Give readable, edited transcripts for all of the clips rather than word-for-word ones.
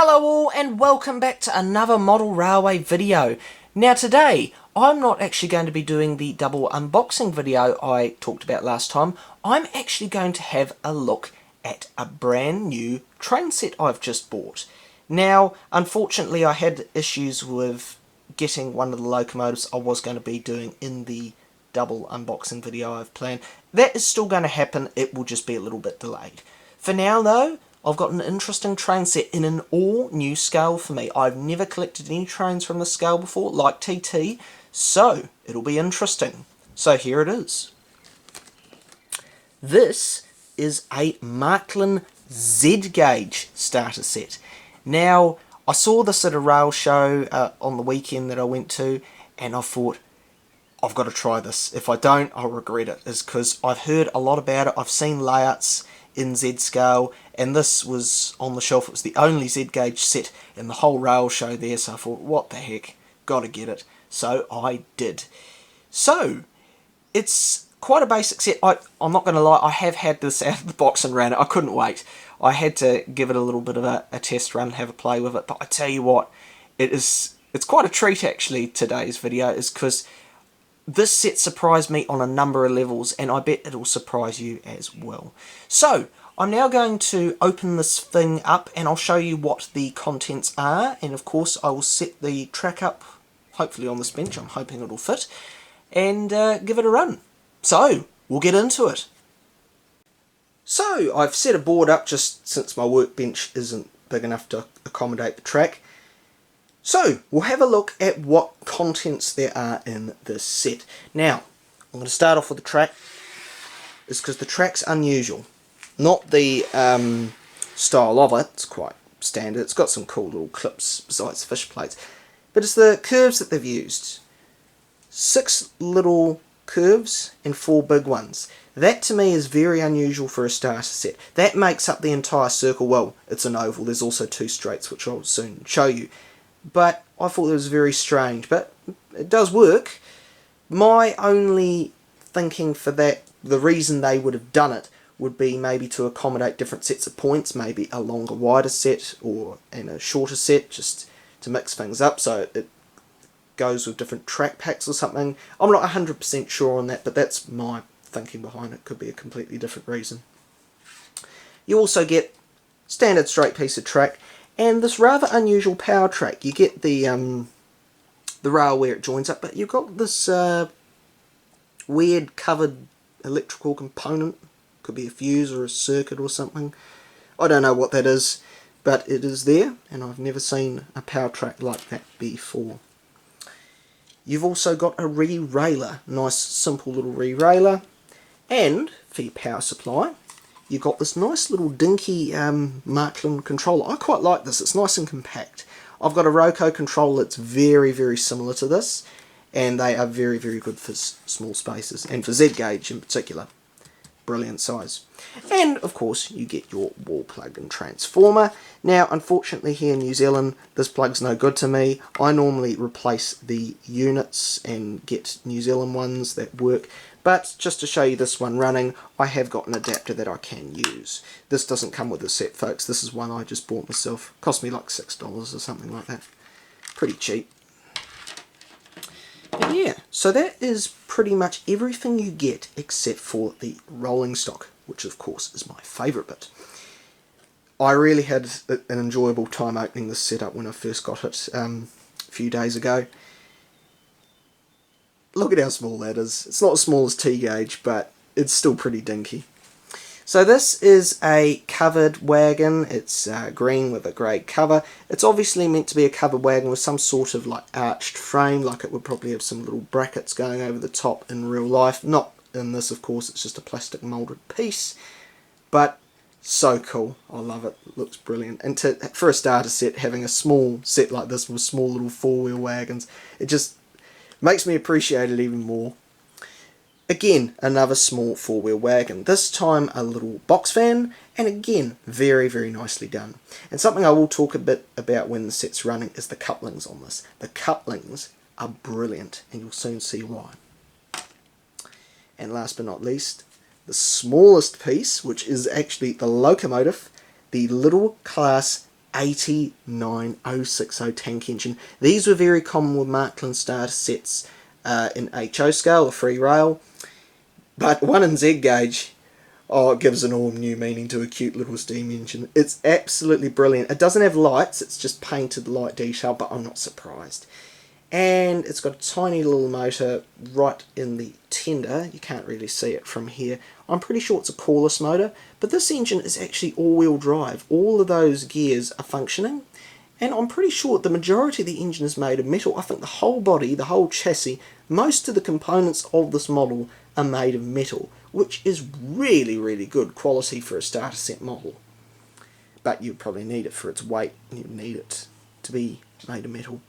Hello all and welcome back to another model railway video. Now today I'm not actually going to be doing the double unboxing video I talked about last time. I'm actually going to have a look at a brand new train set I've just bought. Now unfortunately I had issues with getting one of the locomotives I was going to be doing in the double unboxing video I've planned. That is still going to happen, it will just be a little bit delayed. For now though, I've got an interesting train set in an all-new scale for me. I've never collected any trains from this scale before, like TT, so it'll be interesting. So here it is. This is a Marklin Z gauge starter set. Now, I saw this at a rail show on the weekend that I went to, and I thought, I've got to try this. If I don't, I'll regret it. Is because I've heard a lot about it. I've seen layouts in Z scale, and this was on the shelf. It was the only Z gauge set in the whole rail show there, so I thought, what the heck, gotta get it. So I did. So it's quite a basic set. I'm not going to lie, I have had this out of the box and ran it. I couldn't wait. I had to give it a little bit of a test run and have a play with it, but I tell you what, it's quite a treat actually. Today's video is because this set surprised me on a number of levels, and I bet it'll surprise you as well. So, I'm now going to open this thing up and I'll show you what the contents are, and of course I will set the track up, hopefully on this bench, I'm hoping it'll fit, and give it a run. So, we'll get into it. So, I've set a board up just since my workbench isn't big enough to accommodate the track. So, we'll have a look at what contents there are in this set. Now, I'm going to start off with the track. It's because the track's unusual. Not the style of it, it's quite standard. It's got some cool little clips besides fish plates. But it's the curves that they've used. 6 little curves and 4 big ones. That to me is very unusual for a starter set. That makes up the entire circle. Well, it's an oval. There's also 2 straights, which I'll soon show you. But I thought it was very strange, but it does work. My only thinking for that, the reason they would have done it, would be maybe to accommodate different sets of points, maybe a longer, wider set, or in a shorter set, just to mix things up, so it goes with different track packs or something. I'm not 100% sure on that, but that's my thinking behind it. Could be a completely different reason. You also get standard straight piece of track, and this rather unusual power track. You get the rail where it joins up, but you've got this weird covered electrical component. Could be a fuse or a circuit or something. I don't know what that is, but it is there, and I've never seen a power track like that before. You've also got a re-railer. Nice simple little re-railer. And for your power supply, you've got this nice little dinky Marklin controller. I quite like this, it's nice and compact. I've got a Roco controller that's very, very similar to this, and they are very, very good for small spaces, and for Z gauge in particular. Brilliant size. And of course you get your wall plug and transformer. Now unfortunately here in New Zealand this plug's no good to me. I normally replace the units and get New Zealand ones that work. But just to show you this one running, I have got an adapter that I can use. This doesn't come with a set, folks. This is one I just bought myself. Cost me like $6 or something like that. Pretty cheap. But yeah, so that is pretty much everything you get except for the rolling stock, which of course is my favourite bit. I really had an enjoyable time opening this setup when I first got it a few days ago. Look at how small that is. It's not as small as T-gauge, but it's still pretty dinky. So this is a covered wagon. It's green with a grey cover. It's obviously meant to be a covered wagon with some sort of like arched frame, like it would probably have some little brackets going over the top in real life. Not in this, of course, it's just a plastic moulded piece. But so cool. I love it. It looks brilliant. And for a starter set, having a small set like this with small little 4-wheel wagons, it just makes me appreciate it even more. Again, another small 4-wheel wagon, this time a little box fan, and again, very, very nicely done. And something I will talk a bit about when the set's running is the couplings on this. The couplings are brilliant, and you'll soon see why. And last but not least, the smallest piece, which is actually the locomotive, the little class 89060 tank engine. These were very common with Marklin starter sets in HO scale, or free rail, but one in Z gauge, oh, it gives an all new meaning to a cute little steam engine. It's absolutely brilliant. It doesn't have lights, it's just painted light detail, but I'm not surprised. And it's got a tiny little motor right in the tender. You can't really see it from here. I'm pretty sure it's a cordless motor, but this engine is actually all-wheel drive. All of those gears are functioning, and I'm pretty sure the majority of the engine is made of metal. I think the whole body, the whole chassis, most of the components of this model are made of metal, which is really, really good quality for a starter set model. But you probably need it for its weight, and you need it to be made of metal.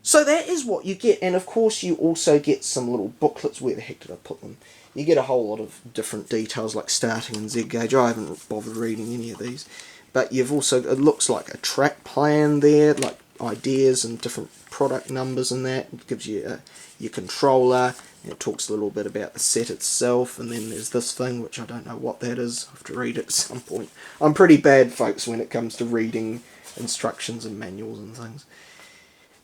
So that is what you get, and of course you also get some little booklets. Where the heck did I put them? You get a whole lot of different details like starting and Z gauge. I haven't bothered reading any of these. But you've also, it looks like a track plan there, like ideas and different product numbers and that. It gives you your controller, and it talks a little bit about the set itself, and then there's this thing, which I don't know what that is. I have to read it at some point. I'm pretty bad, folks, when it comes to reading instructions and manuals and things.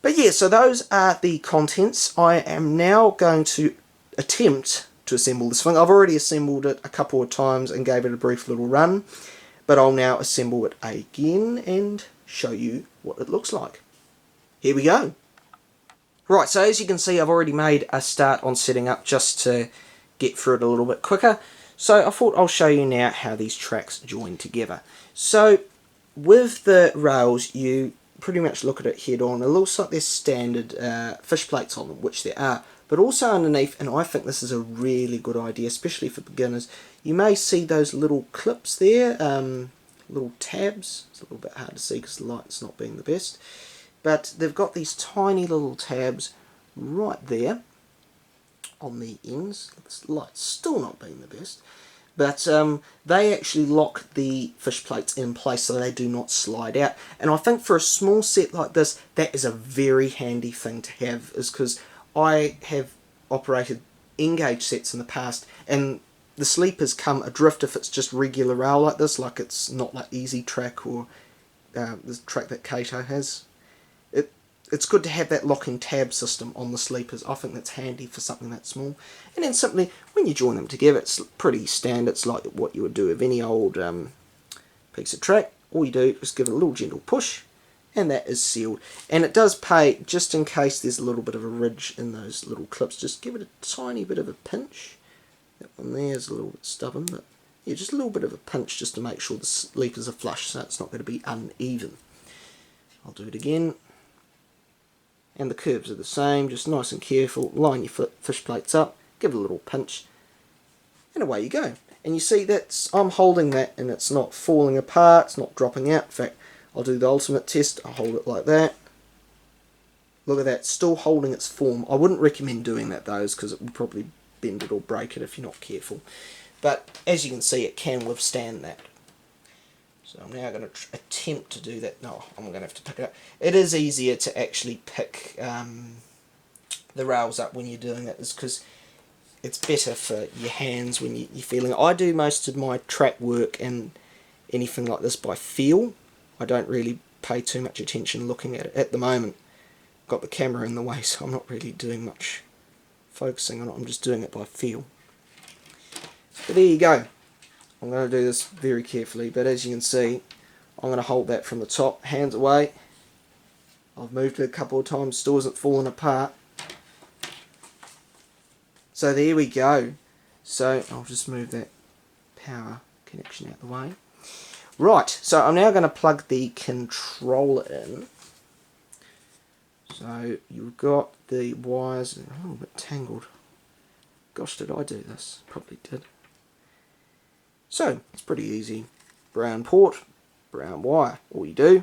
But yeah, so those are the contents. I am now going to attempt to assemble this thing. I've already assembled it a couple of times and gave it a brief little run, but I'll now assemble it again and show you what it looks like. Here we go. Right, so as you can see, I've already made a start on setting up just to get through it a little bit quicker. So I thought I'll show you now how these tracks join together. So with the rails, you pretty much look at it head on. It looks like there's standard fish plates on them, which there are, but also underneath, and I think this is a really good idea, especially for beginners, you may see those little clips there, little tabs. It's a little bit hard to see because the light's not being the best, but they've got these tiny little tabs right there on the ends. This light's still not being the best, but they actually lock the fish plates in place so they do not slide out. And I think for a small set like this, that is a very handy thing to have, is because I have operated N-gauge sets in the past, and the sleepers come adrift if it's just regular rail like this, like it's not like Easy Track or the track that Kato has. It's good to have that locking tab system on the sleepers. I think that's handy for something that small. And then simply, when you join them together, it's pretty standard. It's like what you would do with any old piece of track. All you do is give it a little gentle push, and that is sealed. And it does pay, just in case there's a little bit of a ridge in those little clips, just give it a tiny bit of a pinch. That one there is a little bit stubborn, but yeah, just a little bit of a pinch just to make sure the sleepers are flush, so it's not going to be uneven. I'll do it again. And the curves are the same, just nice and careful. Line your fish plates up, give it a little pinch, and away you go. And you see I'm holding that, and it's not falling apart, it's not dropping out. In fact, I'll do the ultimate test. I'll hold it like that. Look at that, still holding its form. I wouldn't recommend doing that though, because it would probably bend it or break it if you're not careful. But as you can see, it can withstand that. So I'm now going to attempt to do that. No, I'm going to have to pick it up. It is easier to actually pick the rails up when you're doing it, is because it's better for your hands when you're feeling it. I do most of my track work and anything like this by feel. I don't really pay too much attention looking at it at the moment. Got the camera in the way, so I'm not really doing much focusing on it. I'm just doing it by feel. But there you go. I'm going to do this very carefully, but as you can see, I'm going to hold that from the top, hands away. I've moved it a couple of times, still isn't falling apart. So there we go. So I'll just move that power connection out the way. Right, so I'm now going to plug the controller in. So you've got the wires a little bit tangled. Gosh, did I do this? Probably did. So, it's pretty easy. Brown port, brown wire. All you do,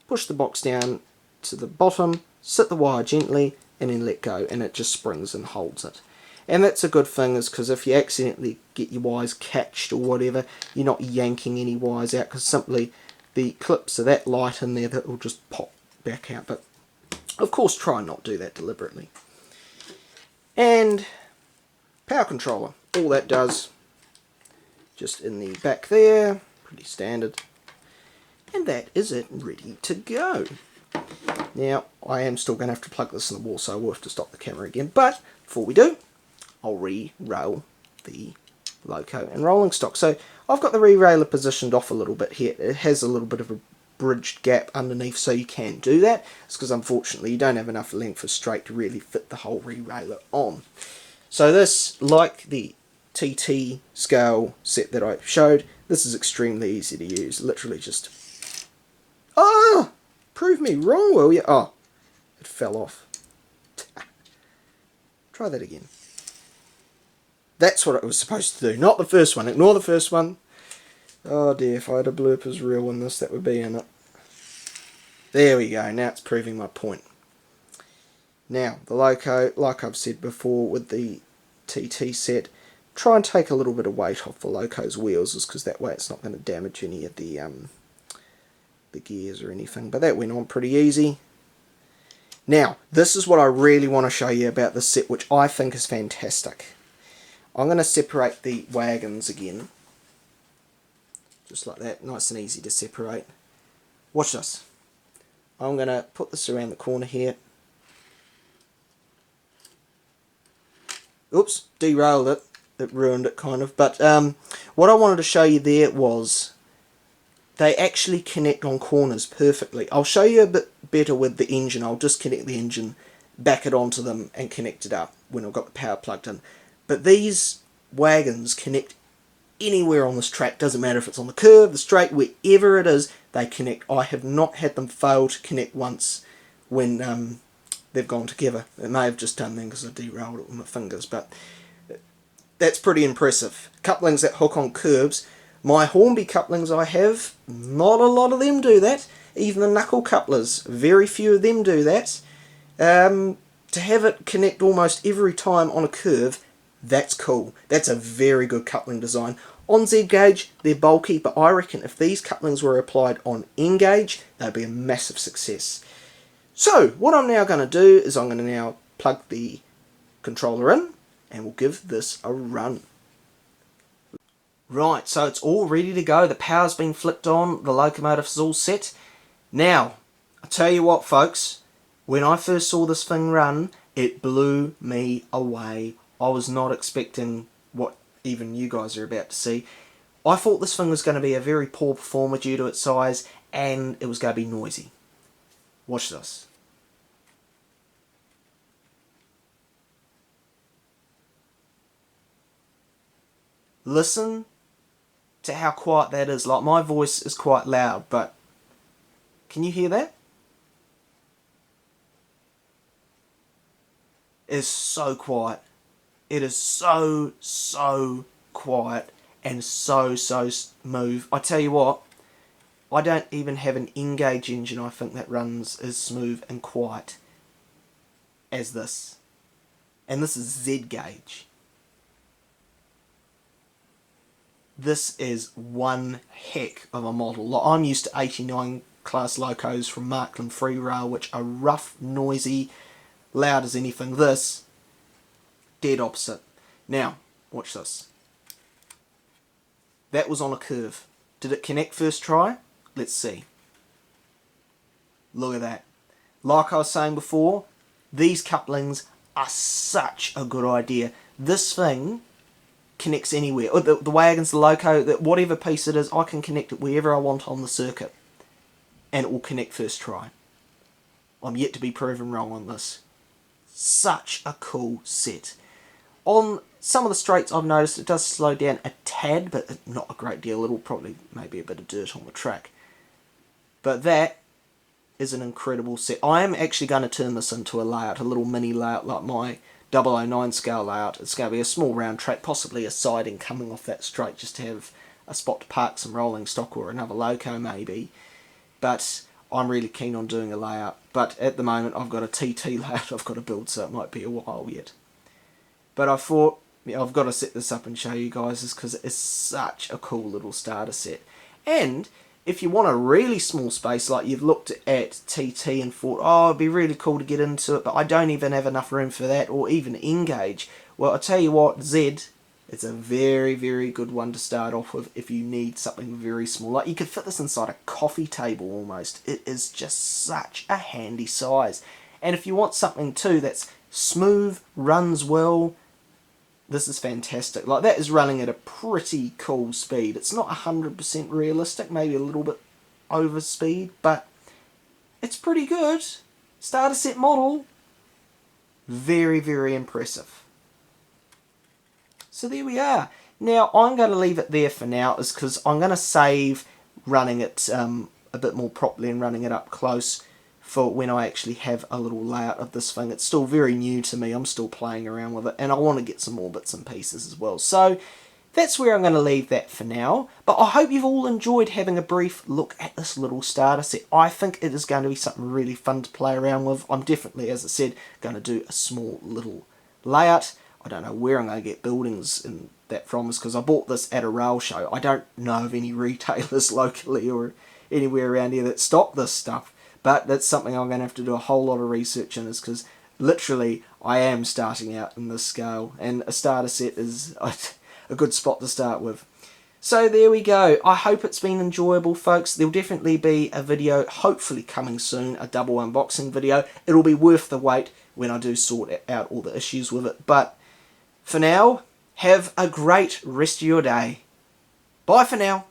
push the box down to the bottom, sit the wire gently, and then let go, and it just springs and holds it. And that's a good thing, is because if you accidentally get your wires catched or whatever, you're not yanking any wires out, because simply the clips are that light in there that will just pop back out. But, of course, try and not do that deliberately. And power controller. All that does, just in the back there, pretty standard. And that is it, ready to go. Now, I am still going to have to plug this in the wall, so I will have to stop the camera again. But before we do, I'll re-rail the loco and rolling stock. So I've got the re-railer positioned off a little bit here. It has a little bit of a bridged gap underneath, so you can do that. It's because unfortunately you don't have enough length for straight to really fit the whole re-railer on. So this, like the TT scale set that I showed, this is extremely easy to use. Literally just... Ah! Prove me wrong, will you? Oh, it fell off. Try that again. That's what it was supposed to do, not the first one. Ignore the first one. Oh dear, if I had a bloopers reel in this, that would be in it. There we go, now it's proving my point. Now, the loco, like I've said before with the TT set, try and take a little bit of weight off the loco's wheels, just because that way it's not going to damage any of the gears or anything. But that went on pretty easy. Now, this is what I really want to show you about this set, which I think is fantastic. I'm going to separate the wagons again. Just like that, nice and easy to separate. Watch this. I'm going to put this around the corner here. Oops, derailed it. It ruined it kind of. But what I wanted to show you there was they actually connect on corners perfectly. I'll show you a bit better with the engine. I'll disconnect the engine, back it onto them and connect it up when I've got the power plugged in. But these wagons connect anywhere on this track. Doesn't matter if it's on the curve, the straight, wherever it is, they connect. I have not had them fail to connect once when they've gone together. It may have just done then because I derailed it with my fingers, but that's pretty impressive. Couplings that hook on curves. My Hornby couplings I have, not a lot of them do that. Even the knuckle couplers, very few of them do that. To have it connect almost every time on a curve, that's cool. That's a very good coupling design. On Z gauge, they're bulky, but I reckon if these couplings were applied on N gauge, they'd be a massive success. So, what I'm now going to do is I'm going to now plug the controller in, and we'll give this a run. Right, so it's all ready to go. The power's been flicked on, the locomotive's all set. Now, I'll tell you what folks, when I first saw this thing run, it blew me away. I was not expecting what even you guys are about to see. I thought this thing was going to be a very poor performer due to its size, and it was going to be noisy. Watch this. Listen to how quiet that is. Like, my voice is quite loud, but can you hear that? It is so quiet. It is so quiet and so smooth. I tell you what, I don't even have an N-gauge engine I think that runs as smooth and quiet as this. And this is Z-gauge. This is one heck of a model. Like, I'm used to 89 class locos from Marklin Z, which are rough, noisy, loud as anything. This, dead opposite. Now, watch this. That was on a curve. Did it connect first try? Let's see. Look at that. Like I was saying before, these couplings are such a good idea. This thing connects anywhere. The wagons, the loco, whatever piece it is, I can connect it wherever I want on the circuit. And it will connect first try. I'm yet to be proven wrong on this. Such a cool set. On some of the straights I've noticed it does slow down a tad, but not a great deal. It'll probably maybe a bit of dirt on the track. But that is an incredible set. I am actually going to turn this into a layout, a little mini layout like my 009 scale layout. It's going to be a small round track, possibly a siding coming off that straight just to have a spot to park some rolling stock or another loco maybe. But I'm really keen on doing a layout. But at the moment I've got a TT layout I've got to build, so it might be a while yet. But I thought, yeah, I've got to set this up and show you guys this because it's such a cool little starter set. And if you want a really small space, like you've looked at TT and thought, oh, it'd be really cool to get into it, but I don't even have enough room for that, or even N-gauge. Well, I tell you what, Z, It's a very, very good one to start off with if you need something very small. Like, you could fit this inside a coffee table almost. It is just such a handy size. And if you want something too that's smooth, runs well, this is fantastic. Like, that is running at a pretty cool speed. It's not 100% realistic, maybe a little bit over speed, but it's pretty good. Starter set model. Very, very impressive. So there we are. Now, I'm going to leave it there for now, is because I'm going to save running it a bit more properly and running it up close for when I actually have a little layout of this thing. It's still very new to me. I'm still playing around with it, and I want to get some more bits and pieces as well. So that's where I'm going to leave that for now. But I hope you've all enjoyed having a brief look at this little starter set. I think it is going to be something really fun to play around with. I'm definitely, as I said, going to do a small little layout. I don't know where I'm going to get buildings in that from, is because I bought this at a rail show. I don't know of any retailers locally or anywhere around here that stock this stuff. But that's something I'm going to have to do a whole lot of research in, is because literally I am starting out in this scale, and a starter set is a good spot to start with. So there we go. I hope it's been enjoyable, folks. There'll definitely be a video hopefully coming soon, a double unboxing video. It'll be worth the wait when I do sort out all the issues with it. But for now, have a great rest of your day. Bye for now.